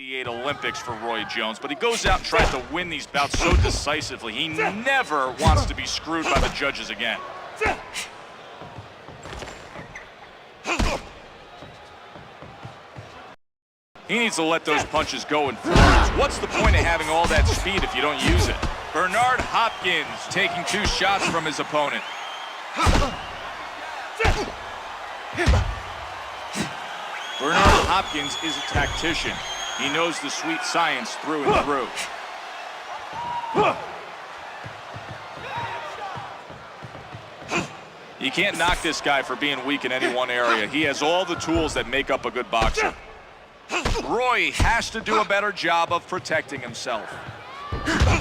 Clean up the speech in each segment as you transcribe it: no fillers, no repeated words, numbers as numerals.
'88 Olympics for Roy Jones, but he goes out and tries to win these bouts so decisively. He never wants to be screwed by the judges again. He needs to let those punches go in force. What's the point of having all that speed if you don't use it? Bernard Hopkins taking 2 shots from his opponent. Bernard Hopkins is a tactician. He knows the sweet science through and through. You can't knock this guy for being weak in any one area. He has all the tools that make up a good boxer. Roy has to do a better job of protecting himself.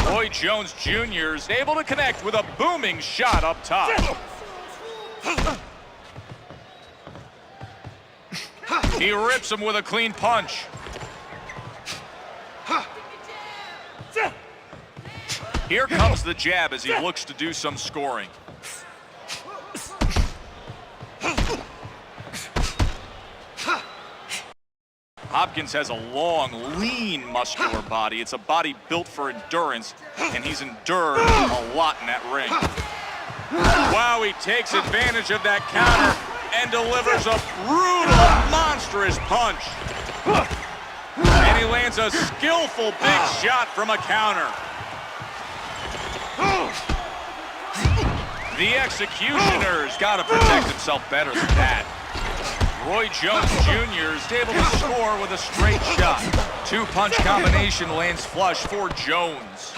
Roy Jones Jr. is able to connect with a booming shot up top. He rips him with a clean punch. Here comes the jab as he looks to do some scoring. Hopkins has a long, lean, muscular body. It's a body built for endurance, and he's endured a lot in that ring. Wow, he takes advantage of that counter and delivers a brutal, monstrous punch. And he lands a skillful big shot from a counter. The executioner's got to protect himself better than that. Roy Jones Jr. is able to score with a straight shot. 2-punch combination lands flush for Jones.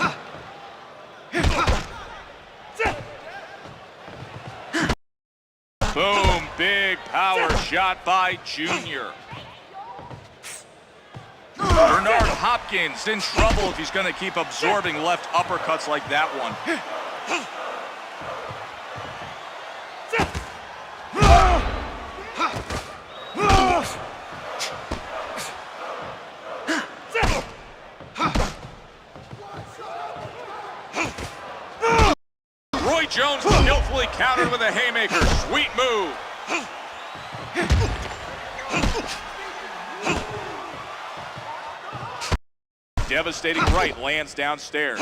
Boom, big power shot by Jr. Bernard Hopkins in trouble if he's going to keep absorbing left uppercuts like that one. Roy Jones skillfully countered with a haymaker. Sweet move. Devastating right lands downstairs.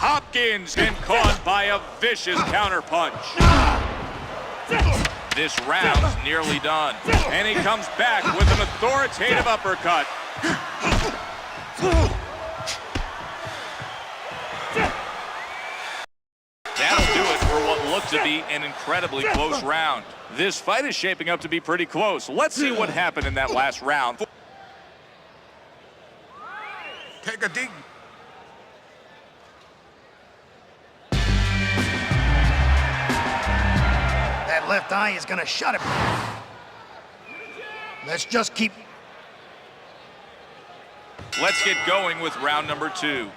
Hopkins been caught by a vicious counterpunch. This round's nearly done. And he comes back with an authoritative uppercut. That'll do it for what looked to be an incredibly close round. This fight is shaping up to be pretty close. Let's see what happened in that last round. Take a deep. That left eye is gonna shut him. Let's just keep. Let's get going with round number 2.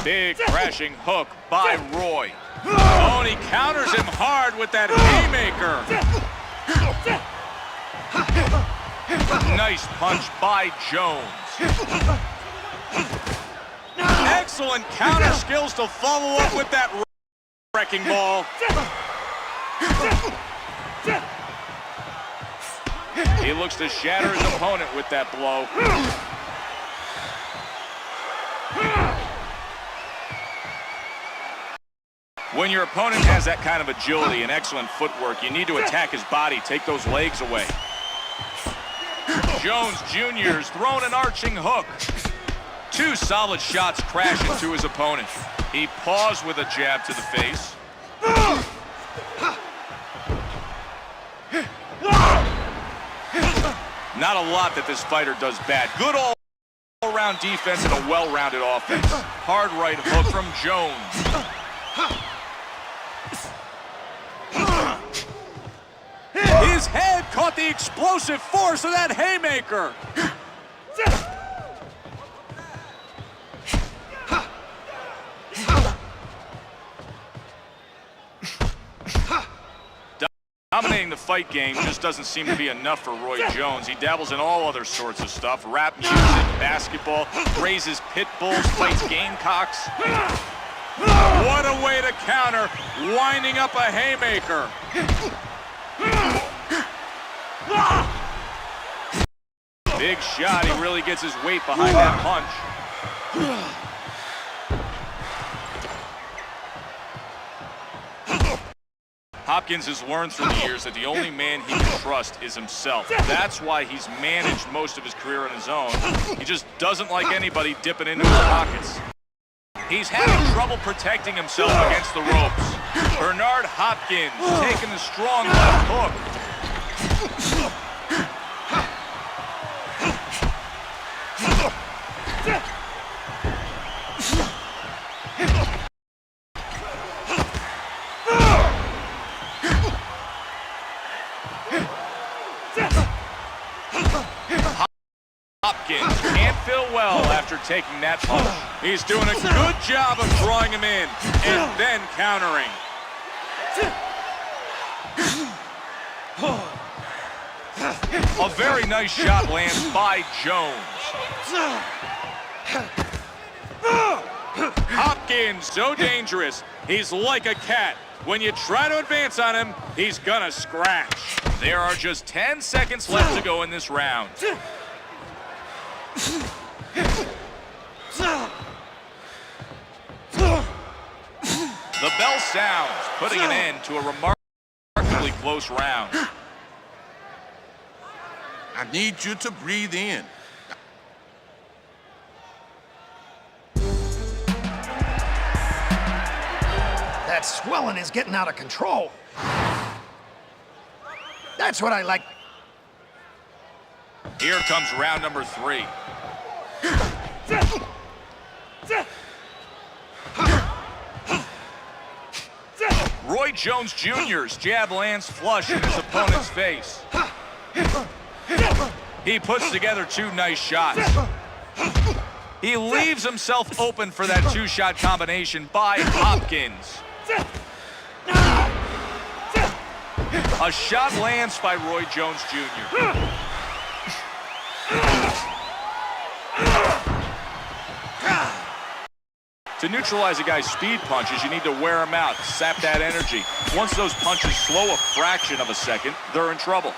Big crashing hook by Roy. Oh, and he counters him hard with that haymaker. Nice punch by Jones. Excellent counter skills to follow up with that wrecking ball. He looks to shatter his opponent with that blow. When your opponent has that kind of agility and excellent footwork, you need to attack his body, take those legs away. Jones Jr.'s thrown an arching hook. 2 solid shots crash into his opponent. He paused with a jab to the face. Not a lot that this fighter does bad. Good all-around defense and a well-rounded offense. Hard right hook from Jones. His head caught the explosive force of that haymaker. Dominating the fight game just doesn't seem to be enough for Roy Jones. He dabbles in all other sorts of stuff. Rap music, basketball, raises pit bulls, fights gamecocks. What a way to counter, winding up a haymaker. Big shot. He really gets his weight behind that punch. Hopkins has learned through the years that the only man he can trust is himself. That's why he's managed most of his career on his own. He just doesn't like anybody dipping into his pockets. He's having trouble protecting himself against the ropes. Bernard Hopkins taking a strong left hook. Hopkins can't feel well after taking that punch. He's doing a good job of drawing him in and then countering. A very nice shot lands by Jones. Hopkins, so dangerous. He's like a cat. When you try to advance on him, he's gonna scratch. There are just 10 seconds left to go in this round. The bell sounds, putting an end to a remarkably close round. I need you to breathe in. That swelling is getting out of control. That's what I like. Here comes round number 3. Roy Jones Jr.'s jab lands flush in his opponent's face. He puts together 2 nice shots. He leaves himself open for that 2-shot combination by Hopkins. A shot lands by Roy Jones Jr. To neutralize a guy's speed punches, you need to wear him out, sap that energy. Once those punches slow a fraction of a second, they're in trouble.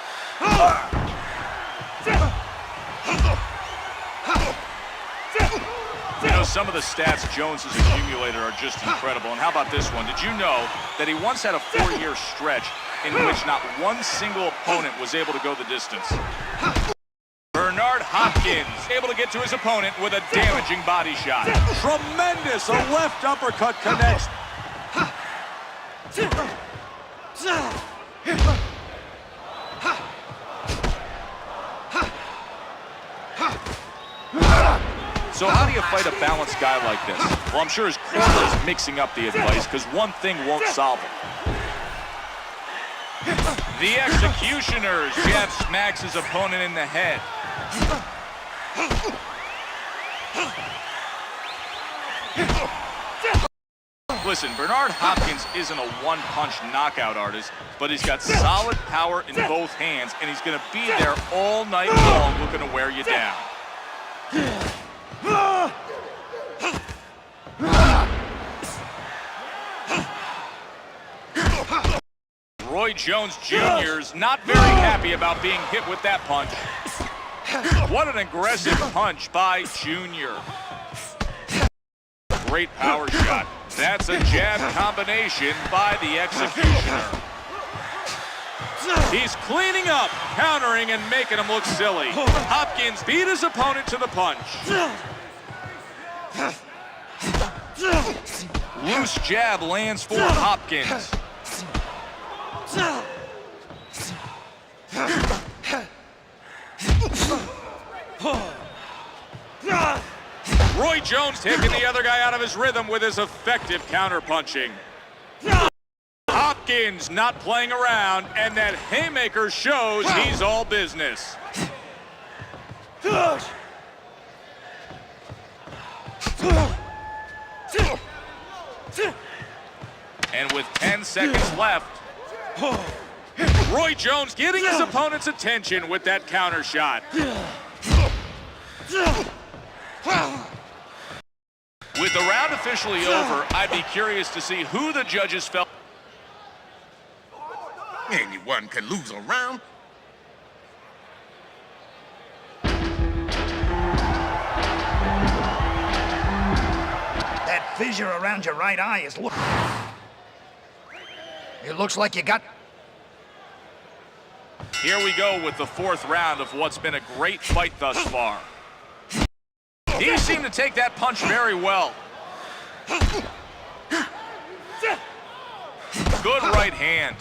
You know, some of the stats Jones has accumulated are just incredible. And how about this one? Did you know that he once had a 4-year stretch in which not one single opponent was able to go the distance? Bernard Hopkins able to get to his opponent with a damaging body shot. Tremendous, a left uppercut connects. So how do you fight a balanced guy like this? Well, I'm sure his corner is mixing up the advice because one thing won't solve it. The Executioner's jab smacks his opponent in the head. Listen, Bernard Hopkins isn't a one-punch knockout artist, but he's got solid power in both hands, and he's going to be there all night long looking to wear you down. Roy Jones Jr.'s not very happy about being hit with that punch. What an aggressive punch by Jr. Great power shot. That's a jab combination by the Executioner. He's cleaning up, countering, and making him look silly. Hopkins beat his opponent to the punch. Loose jab lands for Hopkins. Roy Jones taking the other guy out of his rhythm with his effective counterpunching. Hopkins not playing around, and that haymaker shows he's all business. And with 10 seconds left, Roy Jones getting his opponent's attention with that counter shot. With the round officially over, I'd be curious to see who the judges felt. Anyone can lose a round. fissure around your right eye is It looks like you got... Here we go with the fourth round of what's been a great fight thus far. He seemed to take that punch very well. Good right hand.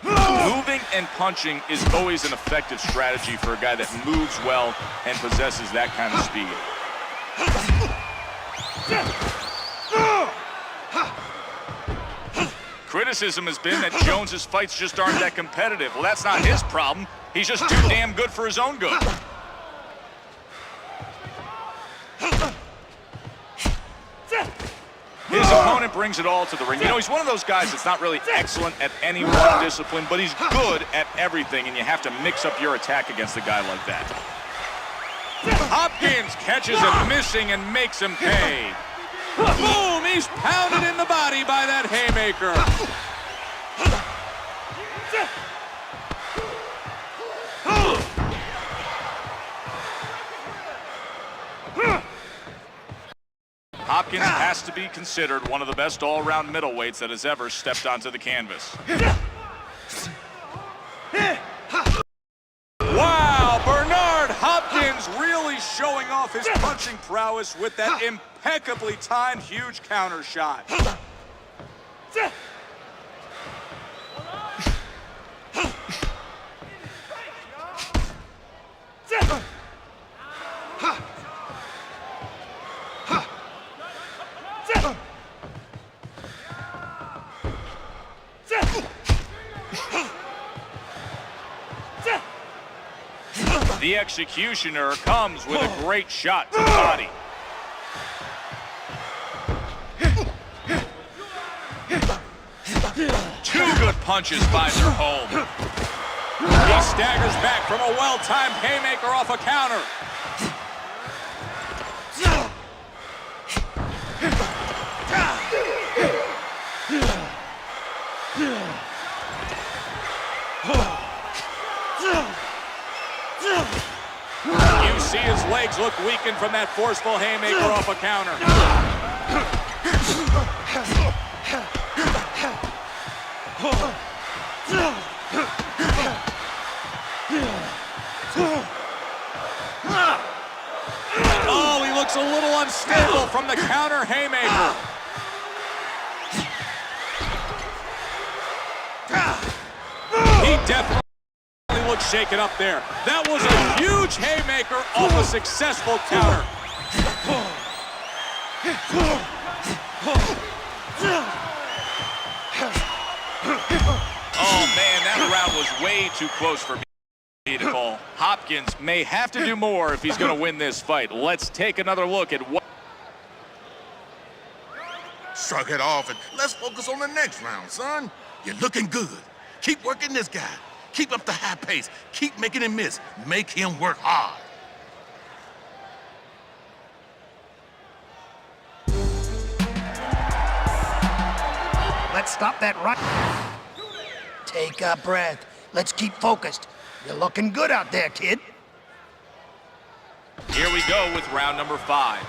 Moving and punching is always an effective strategy for a guy that moves well and possesses that kind of speed. Criticism has been that Jones's fights just aren't that competitive. Well, that's not his problem. He's just too damn good for his own good. His opponent brings it all to the ring. You know, he's one of those guys that's not really excellent at any one discipline, but he's good at everything, and you have to mix up your attack against a guy like that. Hopkins catches him missing and makes him pay. Boom! He's pounded in the body by that haymaker. Hopkins has to be considered one of the best all-around middleweights that has ever stepped onto the canvas. Wow, Bernard Hopkins really showing off his punching prowess with that impeccably timed huge counter shot. The executioner comes with a great shot to the body. Two good punches finds her home. He staggers back from a well-timed haymaker off a counter. You see his legs look weakened from that forceful haymaker off a counter. Oh, he looks a little unstable from the counter haymaker. He definitely looks shaken up there. That was a huge haymaker off a successful counter. Oh man, that round was way too close for me to call. Hopkins may have to do more if he's going to win this fight. Let's take another look at what... Shrug it off and let's focus on the next round, son. You're looking good. Keep working this guy. Keep up the high pace. Keep making him miss. Make him work hard. Let's stop that right. Take a breath. Let's keep focused. You're looking good out there, kid. Here we go with round number 5.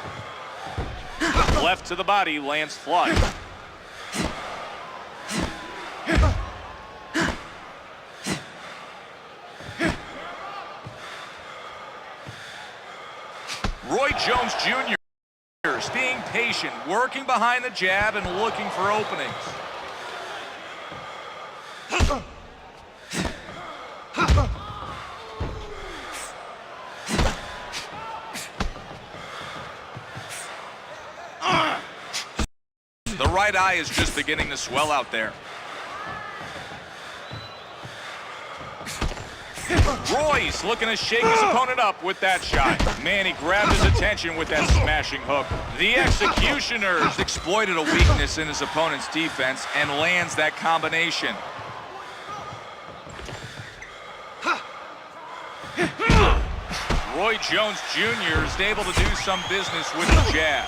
Left to the body lands flush. Roy Jones Jr. being patient, working behind the jab and looking for openings. The right eye is just beginning to swell out there. Royce looking to shake his opponent up with that shot. Man, he grabbed his attention with that smashing hook. The executioners exploited a weakness in his opponent's defense and lands that combination. Roy Jones Jr. is able to do some business with the jab.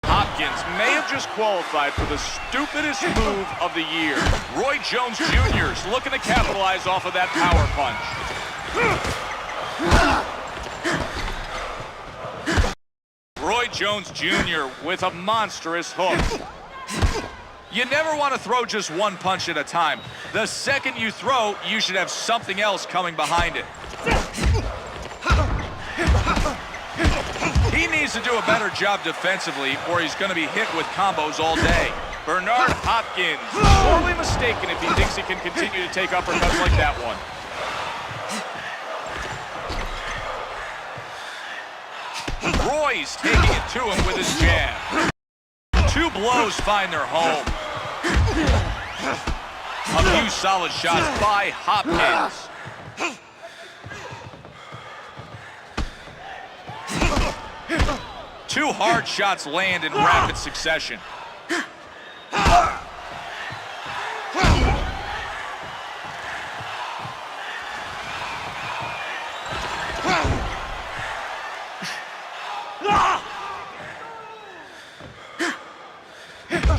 Hopkins may have just qualified for the stupidest move of the year. Roy Jones Jr. is looking to capitalize off of that power punch. Roy Jones Jr. with a monstrous hook. You never want to throw just one punch at a time. The second you throw, you should have something else coming behind it. He needs to do a better job defensively, or he's going to be hit with combos all day. Bernard Hopkins, sorely mistaken if he thinks he can continue to take uppercuts like that one. Roy's taking it to him with his jab. 2 blows find their home. A few solid shots by Hopkins. Two hard shots land in rapid succession.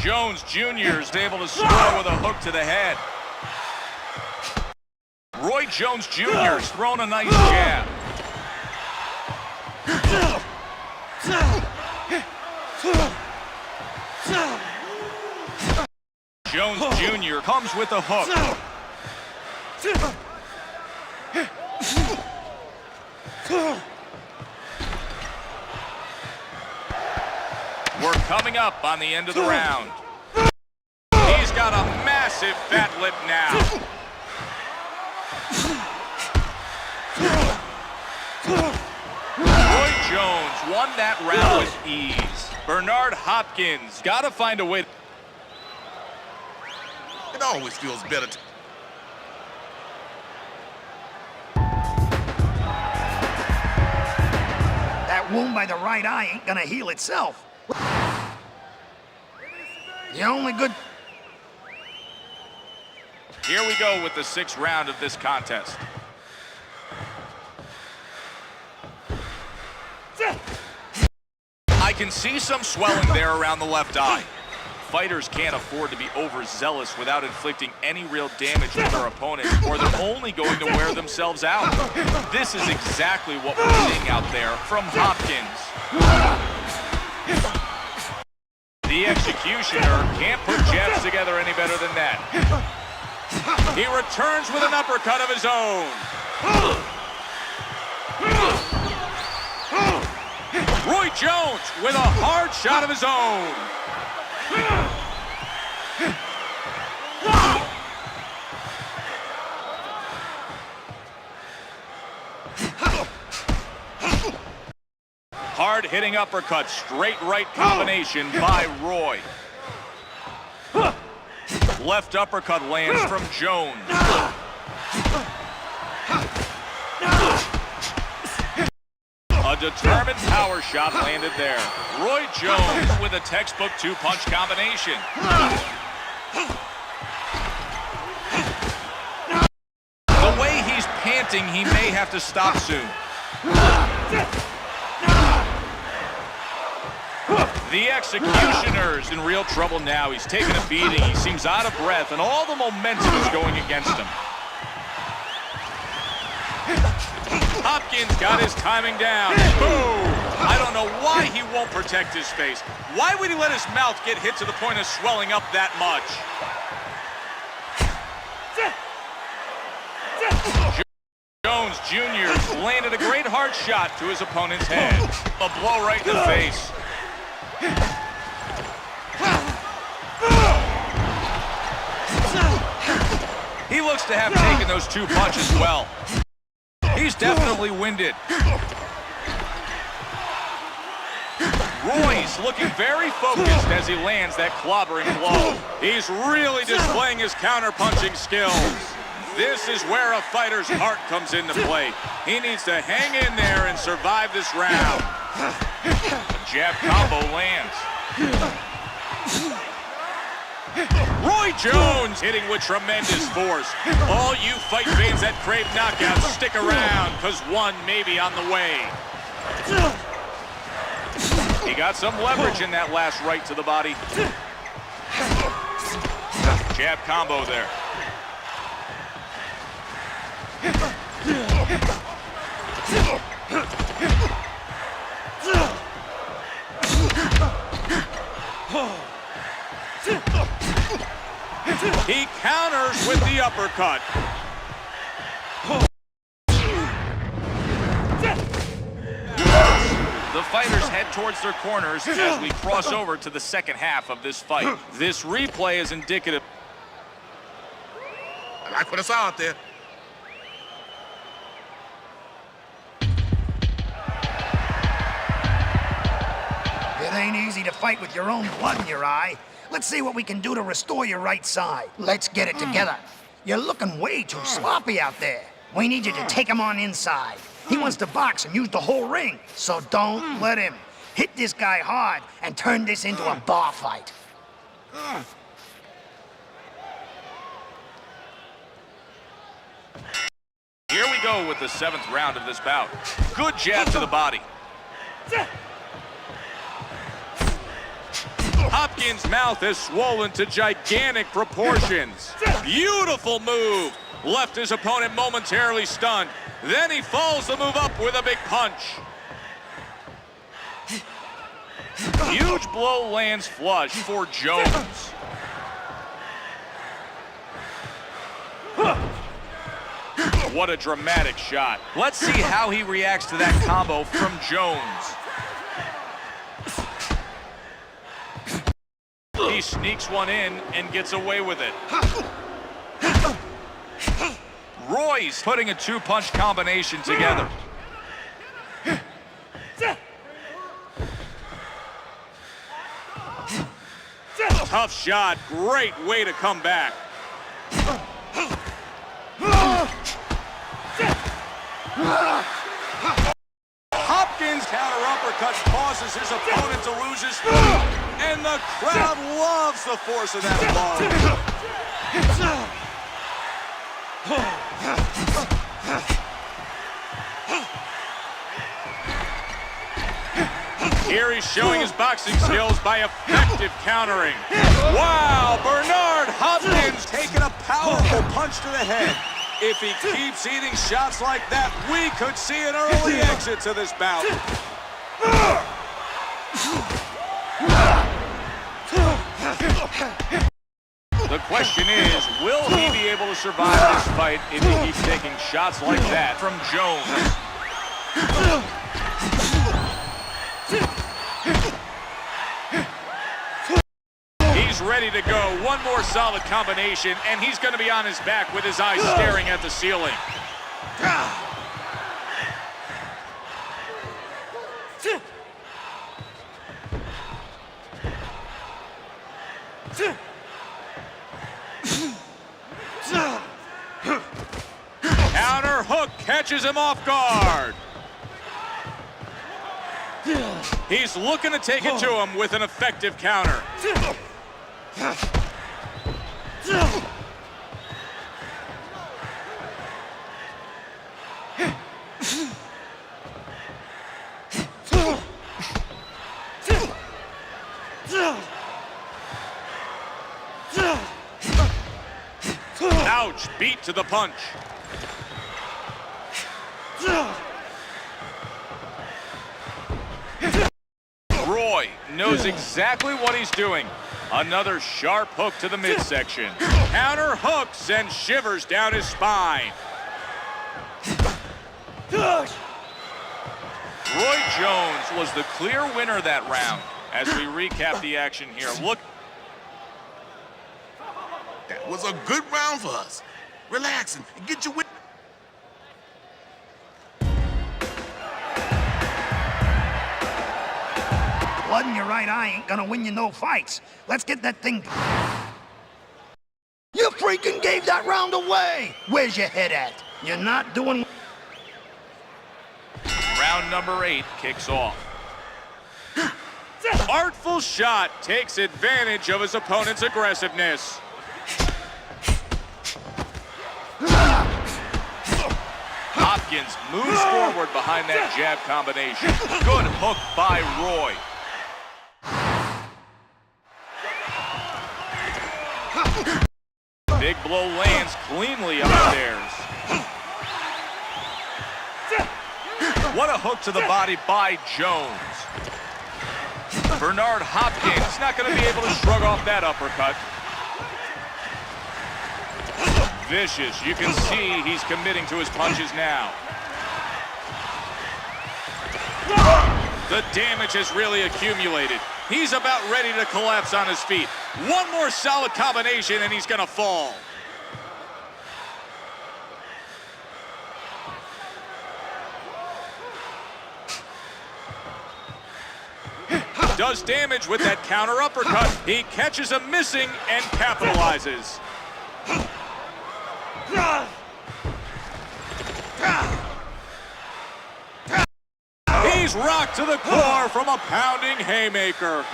Jones Jr. is able to score with a hook to the head. Roy Jones Jr. is throwing a nice jab. Jones Jr. comes with a hook. We're coming up on the end of the round. He's got a massive fat lip now. Roy Jones won that round with ease. Bernard Hopkins got to find a way. It always feels better to... That wound by the right eye ain't gonna heal itself. The only good... Here we go with the 6th round of this contest. I can see some swelling there around the left eye. Fighters can't afford to be overzealous without inflicting any real damage to their opponent, or they're only going to wear themselves out. This is exactly what we're seeing out there from Hopkins. The executioner can't put jabs together any better than that. He returns with an uppercut of his own. Roy Jones with a hard shot of his own. Hard-hitting uppercut, straight right combination by Roy. Left uppercut lands from Jones. A determined power shot landed there. Roy Jones with a textbook 2-punch combination. The way he's panting, he may have to stop soon. The executioner's in real trouble now. He's taking a beating. He seems out of breath, and all the momentum is going against him. Hopkins got his timing down. Boom! I don't know why he won't protect his face. Why would he let his mouth get hit to the point of swelling up that much? Jones Jr. landed a great hard shot to his opponent's head. A blow right in the face. He looks to have taken those 2 punches well. He's definitely winded. Roy's looking very focused as he lands that clobbering blow. He's really displaying his counter-punching skills. This is where a fighter's heart comes into play. He needs to hang in there and survive this round. A jab combo lands. Roy Jones hitting with tremendous force. All you fight fans that crave knockouts, stick around, because one may be on the way. He got got some leverage in that last right to the body. Jab combo there. He counters with the uppercut. The fighters head towards their corners as we cross over to the second half of this fight. This replay is indicative. I like what I saw out there. It ain't easy to fight with your own blood in your eye. Let's see what we can do to restore your right side. Let's get it together. You're looking way too sloppy out there. We need you to take him on inside. He wants to box and use the whole ring, so don't let him. Hit this guy hard and turn this into a bar fight. Here we go with the 7th round of this bout. Good jab to the body. Hopkins' mouth is swollen to gigantic proportions. Beautiful move. Left his opponent momentarily stunned. Then he follows the move up with a big punch. Huge blow lands flush for Jones. What a dramatic shot. Let's see how he reacts to that combo from Jones. He sneaks one in and gets away with it. Roy's putting a 2-punch combination together. Tough shot. Great way to come back. Hopkins counter uppercut causes his opponent to lose his footing, and the crowd loves the force of that blow. Here he's showing his boxing skills by effective countering. Wow, Bernard Hopkins taking a powerful punch to the head. If he keeps eating shots like that, we could see an early exit to this bout. The question is, will he be able to survive this fight if he keeps taking shots like that from Jones? He's ready to go. One more solid combination, and he's going to be on his back with his eyes staring at the ceiling. Counter hook catches him off guard. He's looking to take it to him with an effective counter. Ouch, beat to the punch. Roy knows exactly what he's doing. Another sharp hook to the midsection. Counter hooks and shivers down his spine. Roy Jones was the clear winner that round. As we recap the action here, look. That was a good round for us. Relax and get your win. Blood in your right eye ain't gonna win you no fights. Let's get that thing. You freaking gave that round away! Where's your head at? You're not doing... Round number 8 kicks off. Artful shot takes advantage of his opponent's aggressiveness. Hopkins moves forward behind that jab combination. Good hook by Roy. blow lands cleanly upstairs. What a hook to the body by Jones. Bernard Hopkins not going to be able to shrug off that uppercut. Vicious. You can see he's committing to his punches now. The damage has really accumulated. He's about ready to collapse on his feet. One more solid combination and he's going to fall. Does damage with that counter uppercut. He catches him missing and capitalizes. He's rocked to the core from a pounding haymaker.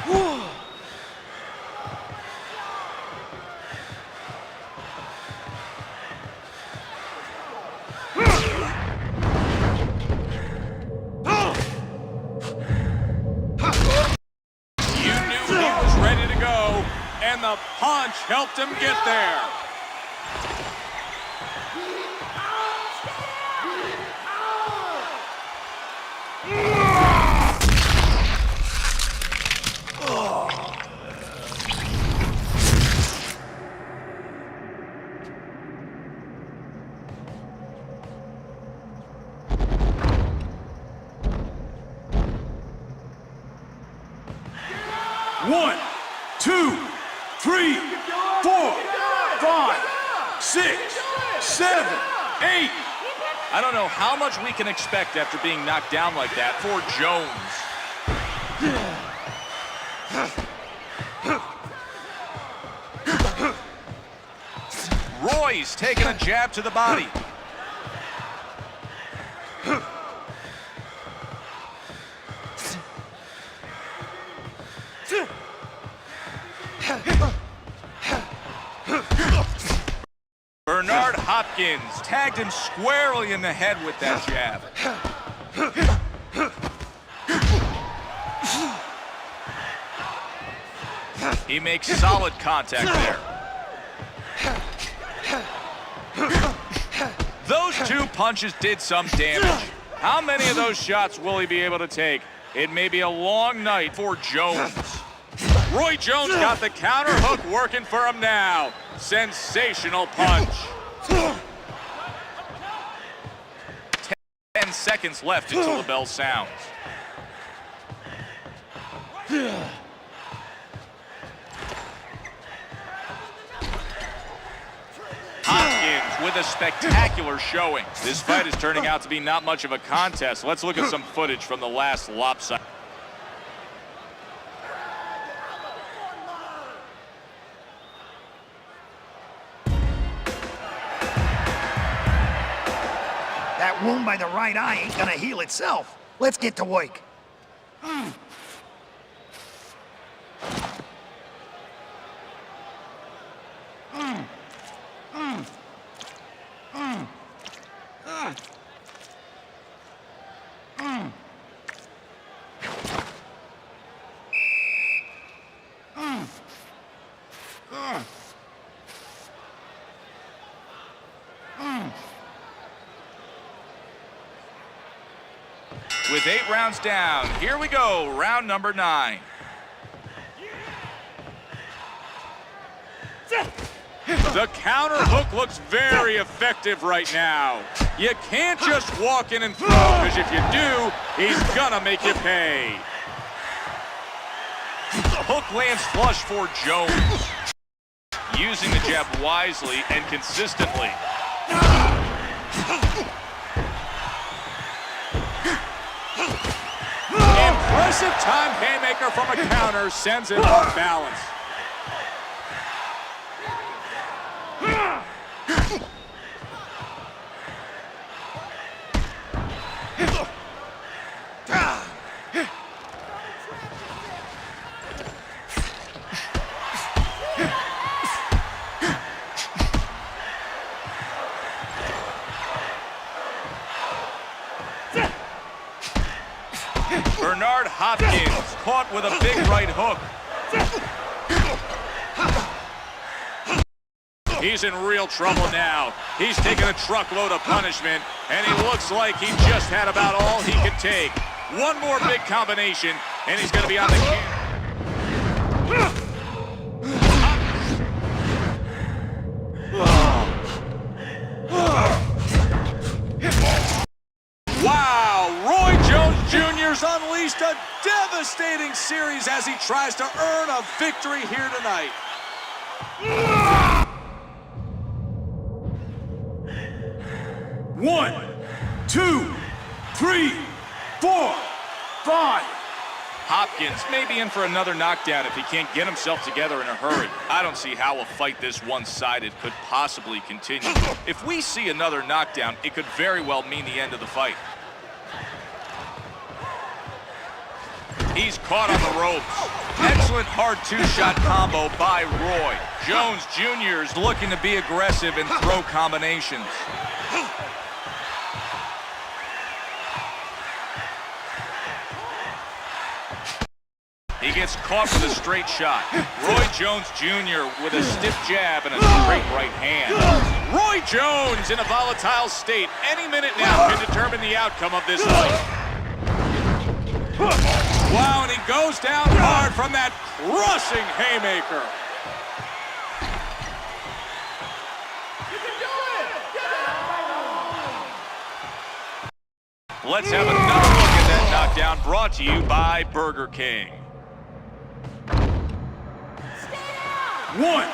You knew he was ready to go, and the punch helped him get there. One, two, three, 4, 5, 6, 7, 8. I don't know how much we can expect after being knocked down like that for Jones. Roy's taking a jab to the body. Bernard Hopkins tagged him squarely in the head with that jab. He makes solid contact there. Those two punches did some damage. How many of those shots will he be able to take? It may be a long night for Jones. Roy Jones got the counter hook working for him now. Sensational punch. 10 seconds left until the bell sounds. Hopkins with a spectacular showing. This fight is turning out to be not much of a contest. Let's look at some footage from the last lopsided. That wound by the right eye ain't gonna heal itself. Let's get to work. With 8 rounds down, here we go, round number 9. The counter hook looks very effective right now. You can't just walk in and throw, because if you do, he's gonna make you pay. Hook lands flush for Jones. Using the jab wisely and consistently. Impressive time haymaker from a counter sends him off balance. Bernard Hopkins caught with a big right hook. He's in real trouble now. He's taking a truckload of punishment, and he looks like he just had about all he could take. One more big combination, and he's going to be on the can. Wow, Roy Jones Jr.'s unleashed a devastating series as he tries to earn a victory here tonight. 1, 2, 3, 4, 5. Hopkins may be in for another knockdown if he can't get himself together in a hurry. I don't see how a fight this one-sided could possibly continue. If we see another knockdown, it could very well mean the end of the fight. He's caught on the ropes. Excellent hard two-shot combo by Roy. Jones Jr. is looking to be aggressive and throw combinations. He gets caught with a straight shot. Roy Jones Jr. with a stiff jab and a straight right hand. Roy Jones in a volatile state. Any minute now can determine the outcome of this fight. Wow, and he goes down hard from that crushing haymaker. Let's have another look at that knockdown brought to you by Burger King. 1,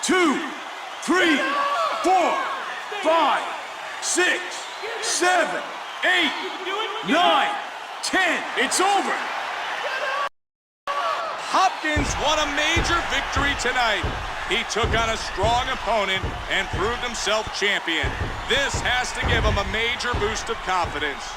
2, 3, 4, 5, 6, 7, 8, 9, 10. It's over. Hopkins won a major victory tonight. He took on a strong opponent and proved himself champion. This has to give him a major boost of confidence.